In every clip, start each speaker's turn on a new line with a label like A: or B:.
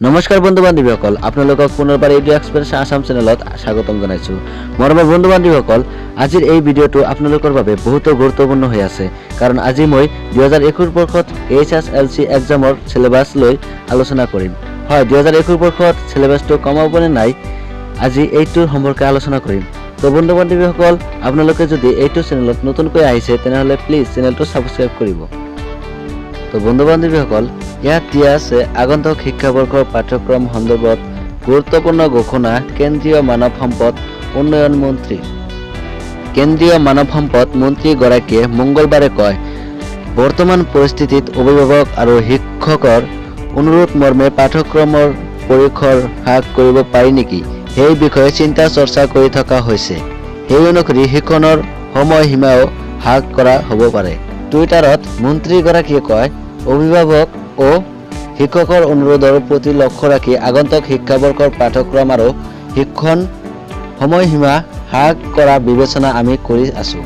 A: নমস্কাৰ বন্ধু বান্ধৱীসকল, আপোনালোকক পুনৰবাৰ এডু এক্সপ্ৰেছ আসাম চেনেলত স্বাগতম জনাইছোঁ। মৰমৰ বন্ধু বান্ধৱীসকল, আজিৰ এই ভিডিঅ'টো আপোনালোকৰ বাবে বহুত গুৰুত্বপূৰ্ণ হৈ আছে, কাৰণ আজি মই 2021 বৰ্ষত HSLC এক্সামৰ syllabus লৈ আলোচনা কৰিম। হয়, 2021 বৰ্ষত syllabusটো কমাবনে নাই, আজি এইটোৰ সম্পৰ্কে আলোচনা কৰিম। তো বন্ধু বান্ধৱীসকল, আপোনালোকে যদি এইটো চেনেলত নতুনকৈ আহিছে তেনেহ'লে প্লিজ চেনেলটো ছাবস্ক্ৰাইব কৰিব। তো বন্ধু বান্ধৱীসকল, ইয়াত দিয়া আছে আগন্তুক শিক্ষাবৰ্ষৰ পাঠ্যক্ৰম সন্দৰ্ভত গুৰুত্বপূৰ্ণ ঘোষণা কেন্দ্ৰীয় মানৱ সম্পদ উন্নয়ন মন্ত্ৰী। কেন্দ্ৰীয় মানৱ সম্পদ মন্ত্ৰীগৰাকীয়ে মঙলবাৰে কয়, বৰ্তমান পৰিস্থিতিত অভিভাৱক আৰু শিক্ষকৰ অনুৰোধ মৰ্মে পাঠ্যক্ৰমৰ পৰিসৰ হ্ৰাস কৰিব পাৰি নেকি সেই বিষয়ে চিন্তা চৰ্চা কৰি থকা হৈছে। সেই অনুসৰি শিক্ষণৰ সময়সীমাও হ্ৰাস কৰা হ'ব পাৰে। টুইটাৰত মন্ত্ৰীগৰাকীয়ে কয়, অভিভাৱক ও শিক্ষকৰ অনুৰোধৰ প্ৰতি লক্ষ্য ৰাখি আগন্তুক শিক্ষাবৰ্ষৰ পাঠ্যক্ৰম আৰু শিক্ষণ সময়সীমা হ্ৰাস কৰা বিবেচনা আমি কৰি আছোঁ।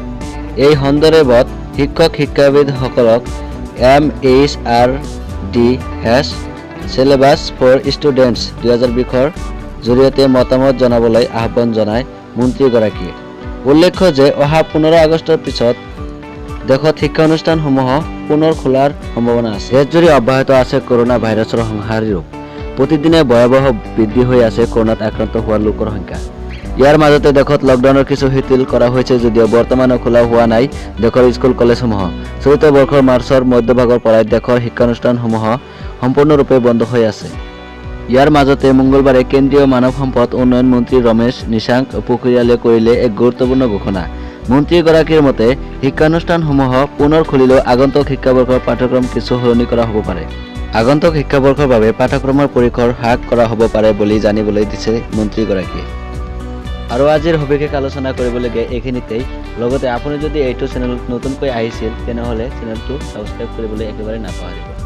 A: এই সন্দৰ্ভত শিক্ষক শিক্ষাবিদসকলক MHRDS syllabus for students 2020ৰ জৰিয়তে মতামত জনাবলৈ আহ্বান জনায় মন্ত্ৰীগৰাকীয়ে। উল্লেখ্য যে অহা 15 আগষ্টৰ পিছত দেশত শিক্ষানুষ্ঠানসমূহ পুনৰ খোলাৰ সম্ভাৱনা আছে। দেশজুৰি অব্যাহত আছে কৰোনা ভাইৰাছৰ সংহাৰী ৰূপ। প্ৰতিদিনে ভয়াৱহ বৃদ্ধি হৈ আছে কৰোনাত আক্ৰান্ত হোৱা লোকৰ সংখ্যা। ইয়াৰ মাজতে দেশত লকডাউনৰ কিছু শিথিল কৰা হৈছে যদিও বৰ্তমানো খোলা হোৱা নাই দেশৰ স্কুল কলেজসমূহ। চলিত বৰ্ষৰ মাৰ্চৰ মধ্যভাগৰ পৰাই দেশৰ শিক্ষানুষ্ঠানসমূহ সম্পূৰ্ণৰূপে বন্ধ হৈ আছে। ইয়াৰ মাজতে মঙলবাৰে কেন্দ্ৰীয় মানৱ সম্পদ উন্নয়ন মন্ত্ৰী ৰমেশ নিশাংক পোখৰিয়ালে কৰিলে এক গুৰুত্বপূৰ্ণ ঘোষণা। মন্ত্ৰীগৰাকীৰ মতে শিক্ষানুষ্ঠানসমূহ পুনৰ খুলিলেও আগন্তুক শিক্ষাবৰ্ষৰ পাঠ্যক্ৰম কিছু সলনি কৰা হ'ব পাৰে। আগন্তুক শিক্ষাবৰ্ষৰ বাবে পাঠ্যক্ৰমৰ পৰিসৰ হ্ৰাস কৰা হ'ব পাৰে বুলি জানিবলৈ দিছে মন্ত্ৰীগৰাকীয়ে। আৰু আজিৰ সবিশেষ আলোচনা কৰিবলগীয়া এইখিনিতেই। লগতে আপুনি যদি এইটো চেনেলত নতুনকৈ আহিছিল তেনেহ'লে চেনেলটো ছাবস্ক্ৰাইব কৰিবলৈ একেবাৰে নাপাহৰিব।